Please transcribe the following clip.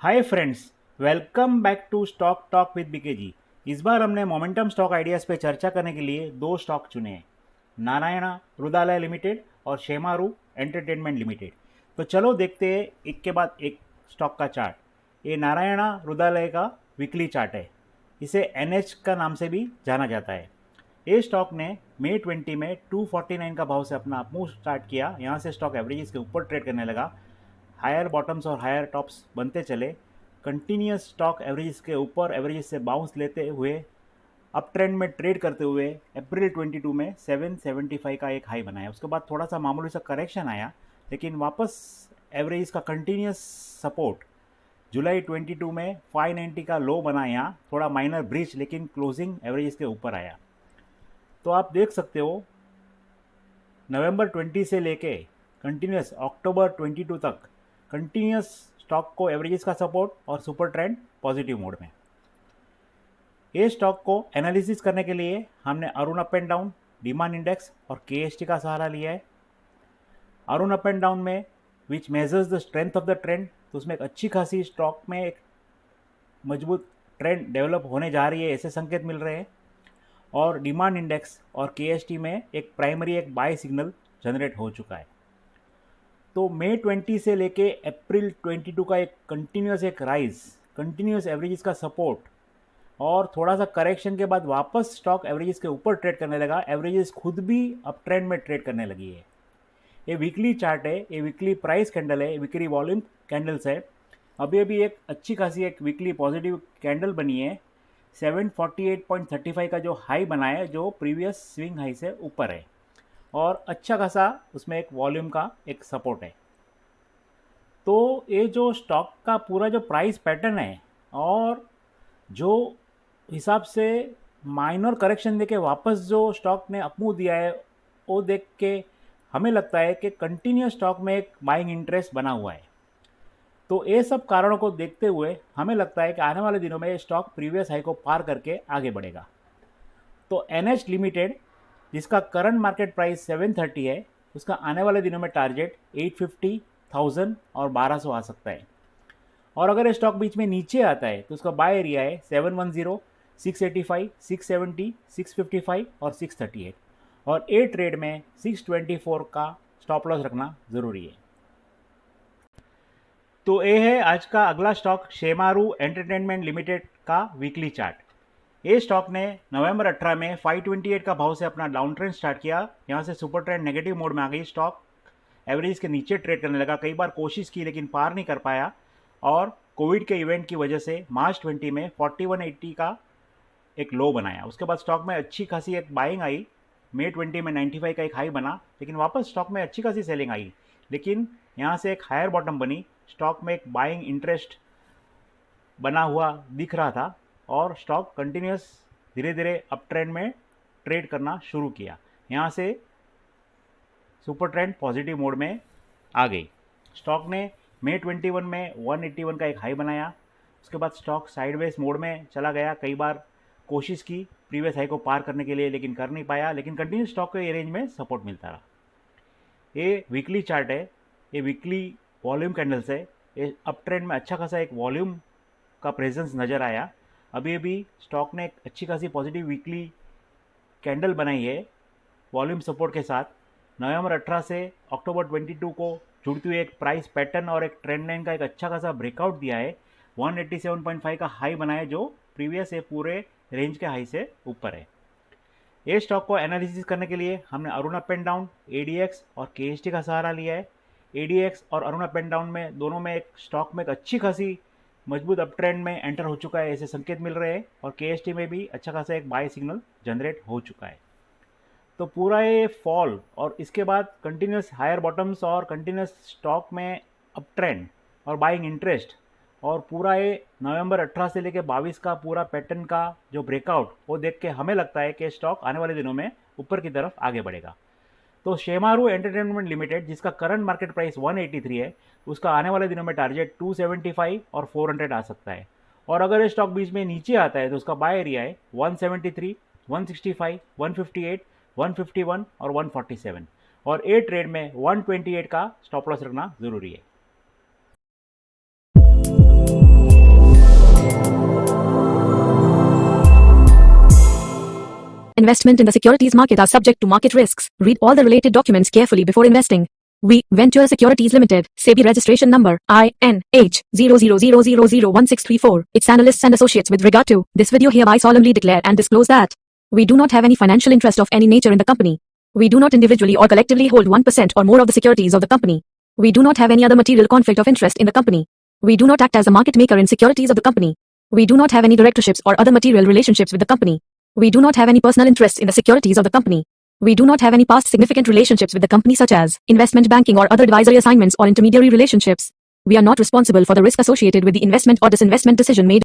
Hi friends, welcome back to stock talk with BKG. इस बार हमने मोमेंटम स्टॉक आइडियाज़ पे चर्चा करने के लिए दो स्टॉक चुने हैं, नारायणा हृदयालय लिमिटेड और शेमारू एंटरटेनमेंट लिमिटेड। तो चलो देखते हैं एक के बाद एक स्टॉक का चार्ट। ये नारायणा हृदयालय का वीकली चार्ट है। इसे एनएच का नाम से भी जाना जाता है। ये स्टॉक ने मई 20 में 249 का भाव से अपना मूव स्टार्ट किया। यहाँ से स्टॉक एवरेजेस के ऊपर ट्रेड करने लगा। हायर बॉटम्स और हायर टॉप्स बनते चले। कंटिन्यूस स्टॉक एवरेजेस के ऊपर एवरेजेस से बाउंस लेते हुए अप ट्रेंड में ट्रेड करते हुए अप्रैल 22 में 775 का एक हाई बनाया। उसके बाद थोड़ा सा मामूली सा करेक्शन आया, लेकिन वापस एवरेज का कंटिन्यूस सपोर्ट जुलाई 22 में 590 का लो बना। यहाँ थोड़ा माइनर ब्रिज, लेकिन क्लोजिंग एवरेजेस के ऊपर आया। तो आप देख सकते हो नवंबर 20 से लेके कंटिन्यूस अक्टूबर 22 तक कंटिन्यूस स्टॉक को एवरेजेस का सपोर्ट और सुपर ट्रेंड पॉजिटिव मोड में। ये स्टॉक को एनालिसिस करने के लिए हमने Arun up and down, demand index और केएसटी का सहारा लिया है। अरुण अप एंड डाउन में विच measures the strength of the trend, तो उसमें एक अच्छी खासी स्टॉक में एक मजबूत ट्रेंड डेवलप होने जा रही है, ऐसे संकेत मिल रहे हैं। और डिमांड इंडेक्स और केएसटी में एक प्राइमरी एक बाय सिग्नल जनरेट हो चुका है। तो मई 20 से लेके अप्रैल 22 का एक कंटिन्यूस एक राइज, कंटिन्यूस एवरेजेस का सपोर्ट और थोड़ा सा करेक्शन के बाद वापस स्टॉक एवरेजेस के ऊपर ट्रेड करने लगा। एवरेजेस खुद भी अप ट्रेंड में ट्रेड करने लगी है। ये वीकली चार्ट है, ये वीकली प्राइस कैंडल है, वीकली वॉल्यूम कैंडल्स है। अभी अभी एक अच्छी खासी एक वीकली पॉजिटिव कैंडल बनी है। 748.35 का जो हाई बना है, जो प्रीवियस स्विंग हाई से ऊपर है, और अच्छा खासा उसमें एक वॉल्यूम का एक सपोर्ट है। तो ये जो स्टॉक का पूरा जो प्राइस पैटर्न है और जो हिसाब से माइनर करेक्शन देके वापस जो स्टॉक ने अपमूव दिया है, वो देख के हमें लगता है कि कंटिन्यूस स्टॉक में एक बाइंग इंटरेस्ट बना हुआ है। तो ये सब कारणों को देखते हुए हमें लगता है कि आने वाले दिनों में ये स्टॉक प्रीवियस हाई को पार करके आगे बढ़ेगा। तो एनएच लिमिटेड, जिसका करंट मार्केट प्राइस 730 है, उसका आने वाले दिनों में टारगेट 850, 1000 और 1200 आ सकता है। और अगर ये स्टॉक बीच में नीचे आता है तो उसका बाय एरिया है 710, 685, 670, 655 और 638। और ए ट्रेड में 624 का स्टॉप लॉस रखना ज़रूरी है। तो ये है आज का अगला स्टॉक, शेमारू एंटरटेनमेंट लिमिटेड का वीकली चार्ट। ये स्टॉक ने नवंबर 18 में 528 का भाव से अपना डाउन ट्रेंड स्टार्ट किया। यहाँ से सुपर ट्रेंड नेगेटिव मोड में आ गई। स्टॉक एवरेज के नीचे ट्रेड करने लगा। कई बार कोशिश की लेकिन पार नहीं कर पाया, और कोविड के इवेंट की वजह से मार्च 20 में 4180 का एक लो बनाया। उसके बाद स्टॉक में अच्छी खासी एक बाइंग आई। मई 20 में 95 का एक हाई बना, लेकिन वापस स्टॉक में अच्छी खासी सेलिंग आई। लेकिन यहाँ से एक हायर बॉटम बनी। स्टॉक में एक बाइंग इंटरेस्ट बना हुआ दिख रहा था और स्टॉक कंटिन्यूस धीरे धीरे अप ट्रेंड में ट्रेड करना शुरू किया। यहाँ से सुपर ट्रेंड पॉजिटिव मोड में आ गई। स्टॉक ने मई 21 में 181 का एक हाई बनाया। उसके बाद स्टॉक साइडवेज मोड में चला गया। कई बार कोशिश की प्रीवियस हाई को पार करने के लिए, लेकिन कर नहीं पाया। लेकिन कंटिन्यू स्टॉक को ये रेंज में सपोर्ट मिलता रहा। ये वीकली चार्ट है, ये वीकली वॉल्यूम कैंडल्स है। ये अप ट्रेंड में अच्छा खासा एक वॉल्यूम का प्रेजेंस नज़र आया। अभी अभी स्टॉक ने एक अच्छी खासी पॉजिटिव वीकली कैंडल बनाई है वॉल्यूम सपोर्ट के साथ। नवंबर 18 से अक्टूबर 22 को जुड़ती हुई एक प्राइस पैटर्न और एक ट्रेंड लाइन का एक अच्छा खासा ब्रेकआउट दिया है। 187.5 का हाई बना है, जो प्रीवियस है पूरे रेंज के हाई से ऊपर है। ये स्टॉक को एनालिसिस करने के लिए हमने Arun up and down, ADX और केएसटी का सहारा लिया है। एडीएक्स और अरुण अप एंड डाउन में दोनों में एक स्टॉक में एक अच्छी खासी मजबूत अप ट्रेंड में एंटर हो चुका है, ऐसे संकेत मिल रहे हैं। और केएसटी में भी अच्छा खासा एक बाय सिग्नल जनरेट हो चुका है। तो पूरा ये फॉल और इसके बाद कंटिन्यूस हायर बॉटम्स और कंटिन्यूस स्टॉक में अप ट्रेंड और बाइंग इंटरेस्ट, और पूरा ये नवंबर 18 से लेकर 22 का पूरा पैटर्न का जो ब्रेकआउट, वो देख के हमें लगता है कि स्टॉक आने वाले दिनों में ऊपर की तरफ आगे बढ़ेगा। तो शेमारू एंटरटेनमेंट लिमिटेड, जिसका करंट मार्केट प्राइस 183 है, उसका आने वाले दिनों में टारगेट 275 और 400 आ सकता है। और अगर ये स्टॉक बीच में नीचे आता है तो उसका बाय एरिया है 173, 165, 158, 151 और 147। और ए ट्रेड में 128 का स्टॉप लॉस रखना जरूरी है। Investment in the securities market are subject to market risks. Read all the related documents carefully before investing. We, Venture Securities Limited, SEBI registration number, INH 0000001634, its analysts and associates with regard to this video hereby solemnly declare and disclose that we do not have any financial interest of any nature in the company. We do not individually or collectively hold 1% or more of the securities of the company. We do not have any other material conflict of interest in the company. We do not act as a market maker in securities of the company. We do not have any directorships or other material relationships with the company. We do not have any personal interests in the securities of the company. We do not have any past significant relationships with the company such as investment banking or other advisory assignments or intermediary relationships. We are not responsible for the risk associated with the investment or disinvestment decision made